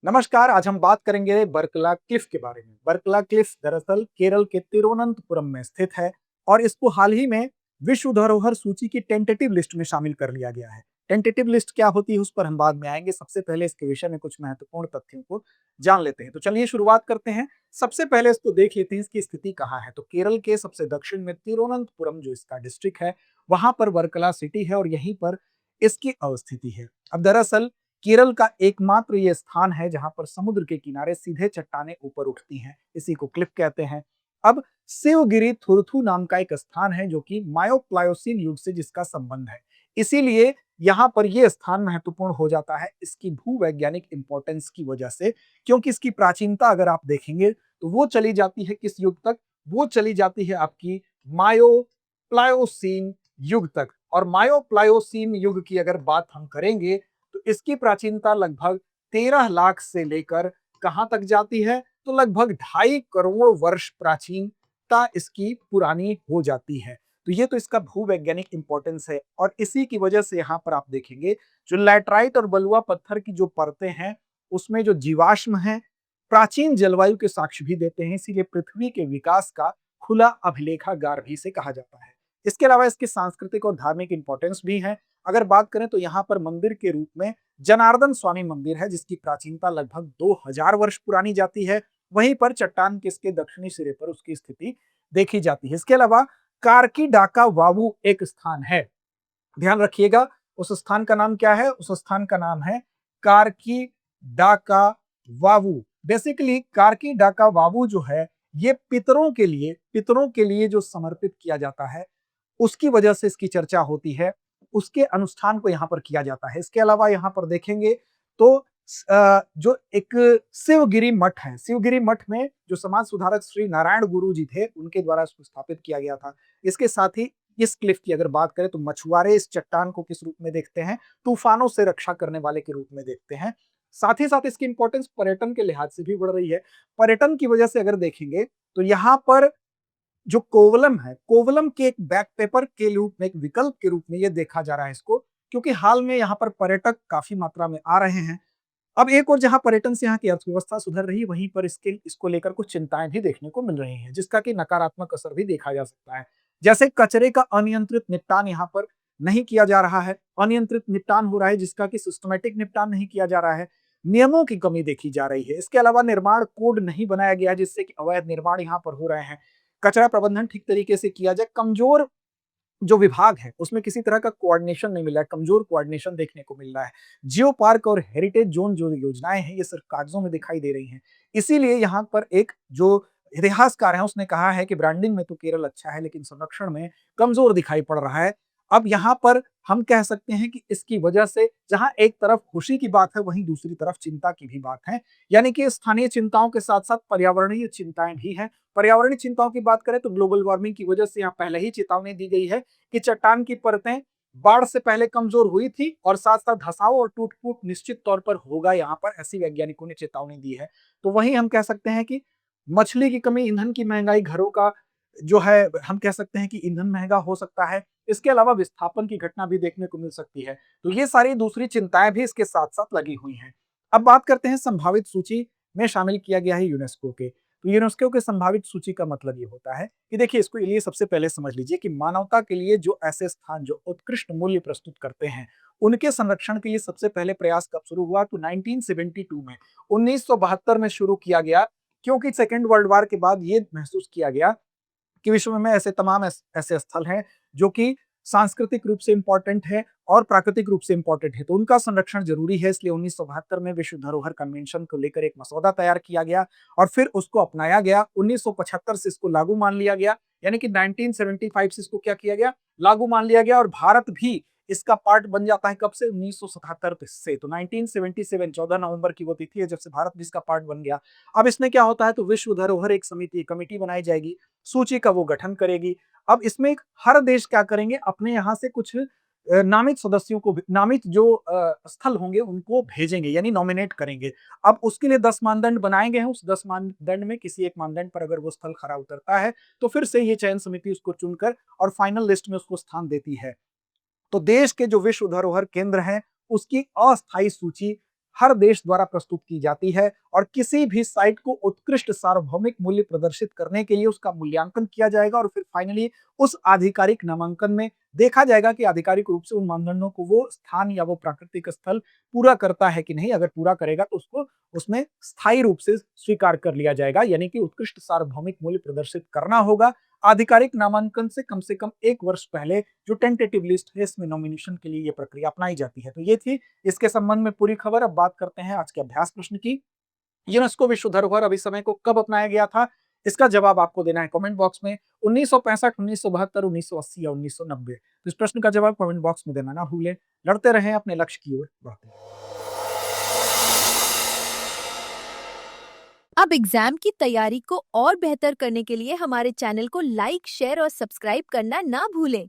नमस्कार। आज हम बात करेंगे बर्कला क्लिफ के बारे में। बर्कला क्लिफ दरअसल केरल के तिरुवनंतपुरम में स्थित है और इसको हाल ही में विश्व धरोहर सूची की टेंटेटिव लिस्ट में शामिल कर लिया गया है। टेंटेटिव लिस्ट क्या होती है उस पर हम बाद में आएंगे। सबसे पहले इसके विषय में कुछ महत्वपूर्ण तथ्यों को जान लेते हैं। तो चलिए शुरुआत करते हैं। सबसे पहले इसको देख लेते हैं इसकी स्थिति कहाँ है। तो केरल के सबसे दक्षिण में तिरुवनंतपुरम जो इसका डिस्ट्रिक्ट है, वहां पर वर्कला सिटी है और यहीं पर इसकी अवस्थिति है। अब दरअसल केरल का एकमात्र ये स्थान है जहां पर समुद्र के किनारे सीधे चट्टानें ऊपर उठती हैं, इसी को क्लिफ कहते हैं। अब शिवगिरी थुरथु नाम का एक स्थान है जो कि मायोप्लायोसीन युग से जिसका संबंध है, इसीलिए यहाँ पर यह स्थान महत्वपूर्ण हो जाता है इसकी भूवैज्ञानिक इंपॉर्टेंस की वजह से। क्योंकि इसकी प्राचीनता अगर आप देखेंगे तो वो चली जाती है किस युग तक, वो चली जाती है आपकी मायोप्लायोसीन युग तक। और मायोप्लायोसीन युग की अगर बात हम करेंगे तो इसकी प्राचीनता लगभग 13 लाख से लेकर कहां तक जाती है, तो लगभग 2.5 करोड़ वर्ष प्राचीनता इसकी पुरानी हो जाती है। तो ये तो इसका भूवैज्ञानिक इंपॉर्टेंस है और इसी की वजह से यहां पर आप देखेंगे जो लैटराइट और बलुआ पत्थर की जो परतें हैं उसमें जो जीवाश्म हैं प्राचीन जलवायु के साक्ष्य भी देते हैं, इसीलिए पृथ्वी के विकास का खुला अभिलेखागार भी इसे कहा जाता है। इसके अलावा इसकी सांस्कृतिक और धार्मिक इंपॉर्टेंस भी है। अगर बात करें तो यहाँ पर मंदिर के रूप में जनार्दन स्वामी मंदिर है जिसकी प्राचीनता लगभग 2000 वर्ष पुरानी जाती है। वहीं पर चट्टान के इसके दक्षिणी सिरे पर उसकी स्थिति देखी जाती है। इसके अलावा कारकी डाका वावू एक स्थान है, ध्यान रखिएगा। उस स्थान का नाम क्या है? उस स्थान का नाम है कारकी डाका वावू। बेसिकली कारकी डाका वावू जो है ये पितरों के लिए जो समर्पित किया जाता है उसकी वजह से इसकी चर्चा होती है, उसके अनुष्ठान को यहाँ पर किया जाता है। इसके अलावा यहाँ पर देखेंगे तो जो एक शिवगिरी मठ है, शिवगिरी मठ में जो समाज सुधारक श्री नारायण गुरु जी थे उनके द्वारा इसको स्थापित किया गया था। इसके साथ ही इस क्लिफ की अगर बात करें तो मछुआरे इस चट्टान को किस रूप में देखते हैं? तूफानों से रक्षा करने वाले के रूप में देखते हैं। साथ ही साथ इसकी इंपॉर्टेंस पर्यटन के लिहाज से भी बढ़ रही है। पर्यटन की वजह से अगर देखेंगे तो यहाँ पर जो कोवलम है, कोवलम के एक बैक पेपर के रूप में, एक विकल्प के रूप में ये देखा जा रहा है इसको, क्योंकि हाल में यहाँ पर पर्यटक काफी मात्रा में आ रहे हैं। अब एक और जहां पर्यटन से यहाँ की अर्थव्यवस्था सुधर रही है, वहीं पर इसको लेकर कुछ चिंताएं भी देखने को मिल रही हैं, जिसका कि नकारात्मक असर भी देखा जा सकता है। जैसे कचरे का अनियंत्रित निपटान यहाँ पर नहीं किया जा रहा है, अनियंत्रित निपटान हो रहा है जिसका कि सिस्टमेटिक निपटान नहीं किया जा रहा है। नियमों की कमी देखी जा रही है। इसके अलावा निर्माण कोड नहीं बनाया गया जिससे कि अवैध निर्माण यहाँ पर हो रहे हैं। कचरा प्रबंधन ठीक तरीके से किया जाए, कमजोर जो विभाग है उसमें किसी तरह का कोऑर्डिनेशन नहीं मिल रहा है, कमजोर कोऑर्डिनेशन देखने को मिल रहा है। जियो पार्क और हेरिटेज जोन जो योजनाएं हैं ये सिर्फ कागजों में दिखाई दे रही हैं। इसीलिए यहाँ पर एक जो इतिहासकार है उसने कहा है कि ब्रांडिंग में तो केरल अच्छा है लेकिन संरक्षण में कमजोर दिखाई पड़ रहा है। अब यहाँ पर हम कह सकते हैं कि इसकी वजह से जहां एक तरफ खुशी की बात है वहीं दूसरी तरफ चिंता की भी बात है। यानी कि स्थानीय चिंताओं के साथ साथ पर्यावरणीय चिंताएं भी हैं। पर्यावरणीय चिंताओं की बात करें तो ग्लोबल वार्मिंग की वजह से यहाँ पहले ही चेतावनी दी गई है कि चट्टान की परतें बाढ़ से पहले कमजोर हुई थी और साथ साथ धंसाव और टूट फूट निश्चित तौर पर होगा यहाँ पर, ऐसी वैज्ञानिकों ने चेतावनी दी है। तो वहीं हम कह सकते हैं कि मछली की कमी, ईंधन की महंगाई, घरों का जो है हम कह सकते हैं कि ईंधन महंगा हो सकता है। इसके अलावा विस्थापन की घटना भी देखने को मिल सकती है। तो ये सारी दूसरी चिंताएं भी इसके साथ साथ लगी हुई हैं। अब बात करते हैं संभावित सूची में शामिल किया गया है यूनेस्को के। तो यूनेस्को के संभावित सूची का मतलब ये होता है कि देखिए, इसको लिए सबसे पहले समझ लीजिए कि मानवता के लिए जो ऐसे स्थान जो उत्कृष्ट मूल्य प्रस्तुत करते हैं उनके संरक्षण के लिए सबसे पहले प्रयास कब शुरू हुआ? तो 1972 में, 1972 में शुरू किया गया। क्योंकि सेकेंड वर्ल्ड वॉर के बाद ये महसूस किया गया कि विश्व में ऐसे तमाम ऐसे स्थल हैं जो कि सांस्कृतिक रूप से इंपॉर्टेंट है और प्राकृतिक रूप से इंपॉर्टेंट है, तो उनका संरक्षण जरूरी है। इसलिए 1972 में विश्व धरोहर कन्वेंशन को लेकर एक मसौदा तैयार किया गया और फिर उसको अपनाया गया। 1975 से इसको लागू मान लिया गया, यानी कि 1975 से इसको क्या किया गया? लागू मान लिया गया। और भारत भी इसका पार्ट बन जाता है कब से? 1977 से। तो 1977 14 नवंबर की वो तिथि है जब से भारत भी इसका पार्ट बन गया। अब इसमें क्या होता है? तो विश्व धरोहर एक समिति, कमेटी बनाई जाएगी, सूची का वो गठन करेगी। अब इसमें हर देश क्या करेंगे? अपने यहाँ से कुछ नामित सदस्यों को, नामित जो स्थल होंगे उनको भेजेंगे, यानी नॉमिनेट करेंगे। अब उसके लिए 10 मानदंड बनाए गए हैं। उस 10 मानदंड में किसी एक मानदंड पर अगर वो स्थल खरा उतरता है तो फिर से ये चयन समिति उसको चुनकर और फाइनल लिस्ट में उसको स्थान देती है। तो देश के जो विश्व धरोहर केंद्र हैं उसकी अस्थायी सूची हर देश द्वारा प्रस्तुत की जाती है और किसी भी साइट को उत्कृष्ट सार्वभौमिक मूल्य प्रदर्शित करने के लिए उसका मूल्यांकन किया जाएगा और फिर फाइनली उस आधिकारिक नामांकन में देखा जाएगा कि आधिकारिक रूप से उन मानदंडों को वो स्थान या वो प्राकृतिक स्थल पूरा करता है कि नहीं। अगर पूरा करेगा तो उसको उसमें स्थायी रूप से स्वीकार कर लिया जाएगा, यानी कि उत्कृष्ट सार्वभौमिक मूल्य प्रदर्शित करना होगा। आधिकारिक नामांकन से कम 1 वर्ष पहले जो टेंटेटिव लिस्ट है इसमें नॉमिनेशन के लिए ये प्रक्रिया अपनाई जाती है। तो ये थी इसके संबंध में पूरी खबर। अब बात करते हैं आज के अभ्यास प्रश्न की। यूनेस्को विश्व धरोहर अभिसमय को कब अपनाया गया था? इसका जवाब आपको देना है कमेंट बॉक्स में। 1965, 1972, 1980 या 1990। तो इस प्रश्न का जवाब कमेंट बॉक्स में देना ना भूलें। लड़ते रहें, अपने लक्ष्य की ओर बढ़ते रहें। अब एग्जाम की तैयारी को और बेहतर करने के लिए हमारे चैनल को लाइक, शेयर और सब्सक्राइब करना ना भूलें।